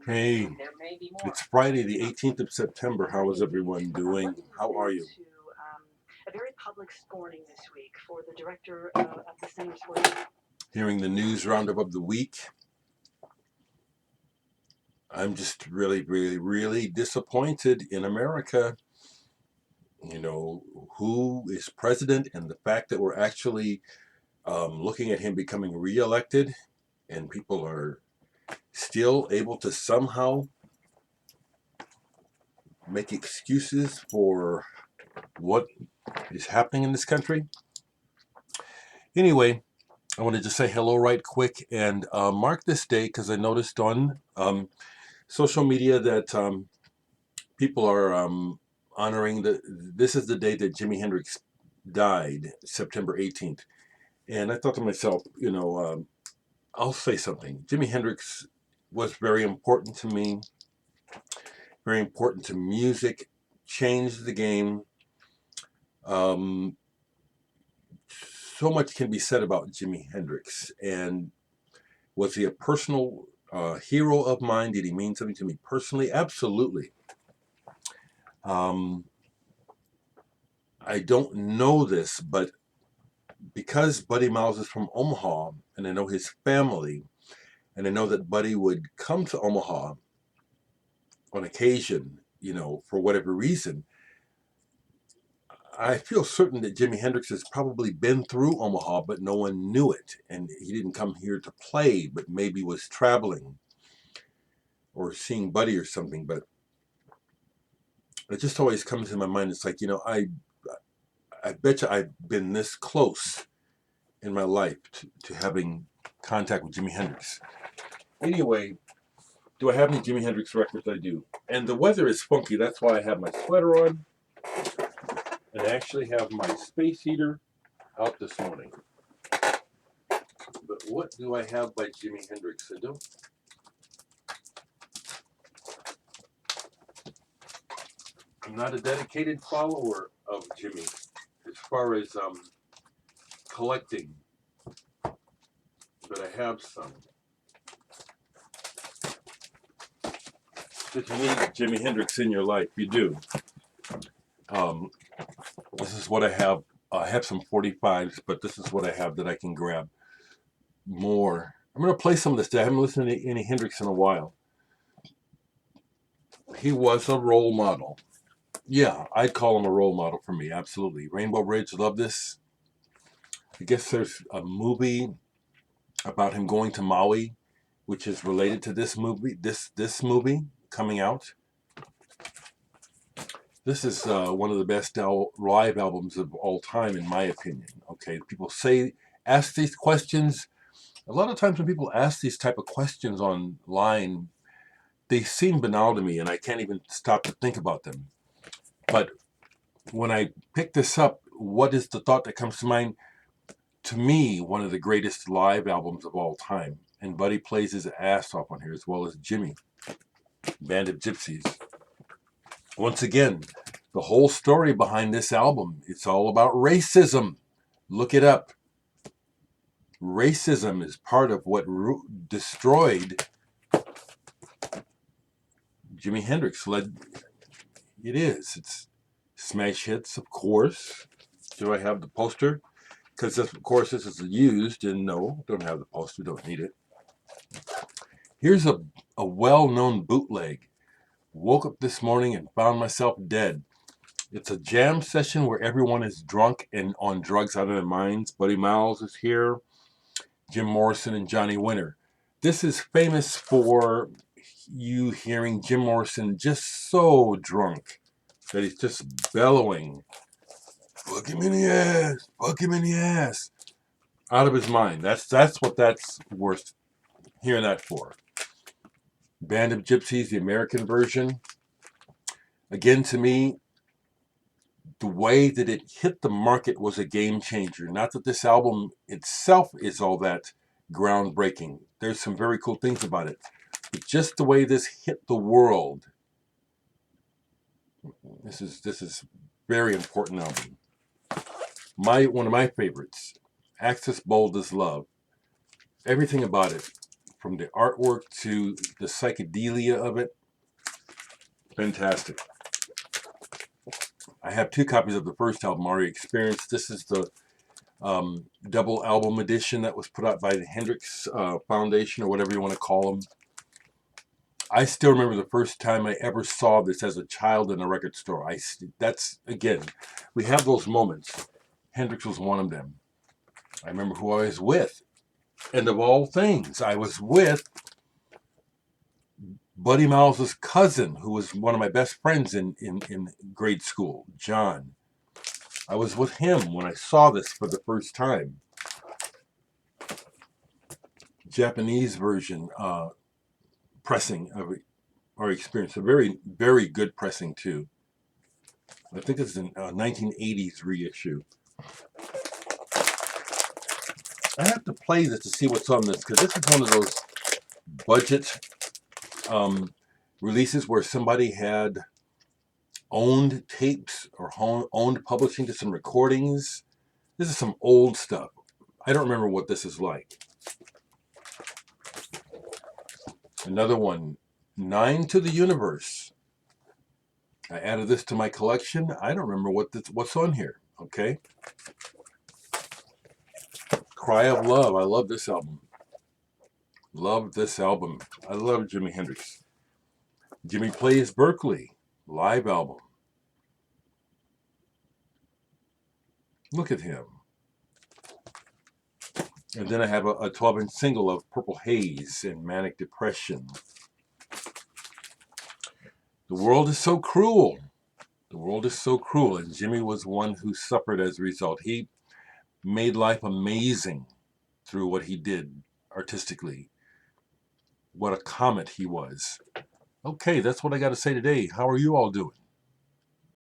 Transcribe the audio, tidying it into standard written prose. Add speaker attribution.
Speaker 1: Hey, it's Friday, the 18th of September. How is everyone doing? How are you? Hearing the news roundup of the week, I'm just really disappointed in America. You know, who is president, and the fact that we're actually looking at him becoming reelected, and people are still able to somehow make excuses for what is happening in this country. Anyway, I want to just say hello right quick and mark this day because I noticed on social media that people are honoring this is the day that Jimi Hendrix died, September 18th. And I thought to myself, I'll say something. Jimi Hendrix was very important to me, very important to music, changed the game. So much can be said about Jimi Hendrix. And was he a personal hero of mine? Did he mean something to me personally? Absolutely. I don't know this, but because Buddy Miles is from Omaha, and I know his family, and I know that Buddy would come to Omaha on occasion, for whatever reason, I feel certain that Jimi Hendrix has probably been through Omaha, but no one knew it. And he didn't come here to play, but maybe was traveling or seeing Buddy or something. But it just always comes to my mind. It's like, I bet you I've been this close in my life to having contact with Jimi Hendrix. Anyway, do I have any Jimi Hendrix records? I do. And the weather is funky. That's why I have my sweater on. And I actually have my space heater out this morning. But what do I have by Jimi Hendrix? I'm not a dedicated follower of Jimi as far as collecting, but I have some. If you need Jimi Hendrix in your life, you do. This is what I have. I have some 45s, but this is what I have that I can grab more. I'm going to play some of this. I haven't listened to any Hendrix in a while. He was a role model. Yeah, I'd call him a role model for me, absolutely. Rainbow Bridge, love this. I guess there's a movie about him going to Maui, which is related to this movie. This movie coming out. This is one of the best live albums of all time, in my opinion. Okay, people ask these questions. A lot of times when people ask these type of questions online, they seem banal to me, and I can't even stop to think about them. But when I pick this up, what is the thought that comes to mind? To me, one of the greatest live albums of all time. And Buddy plays his ass off on here, as well as Jimmy. Band of Gypsys. Once again, the whole story behind this album, it's all about racism. Look it up. Racism is part of what destroyed Jimi Hendrix. It is. It's smash hits, of course. Do I have the poster? Because, of course, this is used, and no, don't have the poster, don't need it. Here's a well-known bootleg. Woke up this morning and found myself dead. It's a jam session where everyone is drunk and on drugs out of their minds. Buddy Miles is here, Jim Morrison, and Johnny Winter. This is famous for you hearing Jim Morrison just so drunk that he's just bellowing, "Fuck him in the ass, fuck him in the ass," out of his mind. That's what that's worth hearing that for. Band of Gypsys, the American version. Again, to me, the way that it hit the market was a game changer. Not that this album itself is all that groundbreaking. There's some very cool things about it. But just the way this hit the world. This is very important album. One of my favorites. Axis Bold as Love. Everything about it. from the artwork to the psychedelia of it. Fantastic. I have 2 copies of the first album, Aria Experience. This is the double album edition that was put out by the Hendrix Foundation, or whatever you want to call them. I still remember the first time I ever saw this as a child in a record store. That's, again, we have those moments. Hendrix was one of them. I remember who I was with. And of all things, I was with Buddy Miles' cousin, who was one of my best friends in grade school, John. I was with him when I saw this for the first time. Japanese version pressing of Aria Experience. A very, very good pressing, too. I think it's a 1980s reissue. I have to play this to see what's on this, because this is one of those budget releases where somebody had owned tapes or owned publishing to some recordings. This is some old stuff. I don't remember what this is like. Another one, 9 to the Universe. I added this to my collection. I don't remember what's on here. Okay. Cry of Love. I love this album. Love this album. I love Jimi Hendrix. Jimmy Plays Berkeley live album. Look at him. And then I have a 12-inch single of Purple Haze and Manic Depression. The world is so cruel. The world is so cruel. And Jimmy was one who suffered as a result. He made life amazing through what he did artistically. What a comet he was. Okay, that's what I got to say today. How are you all doing?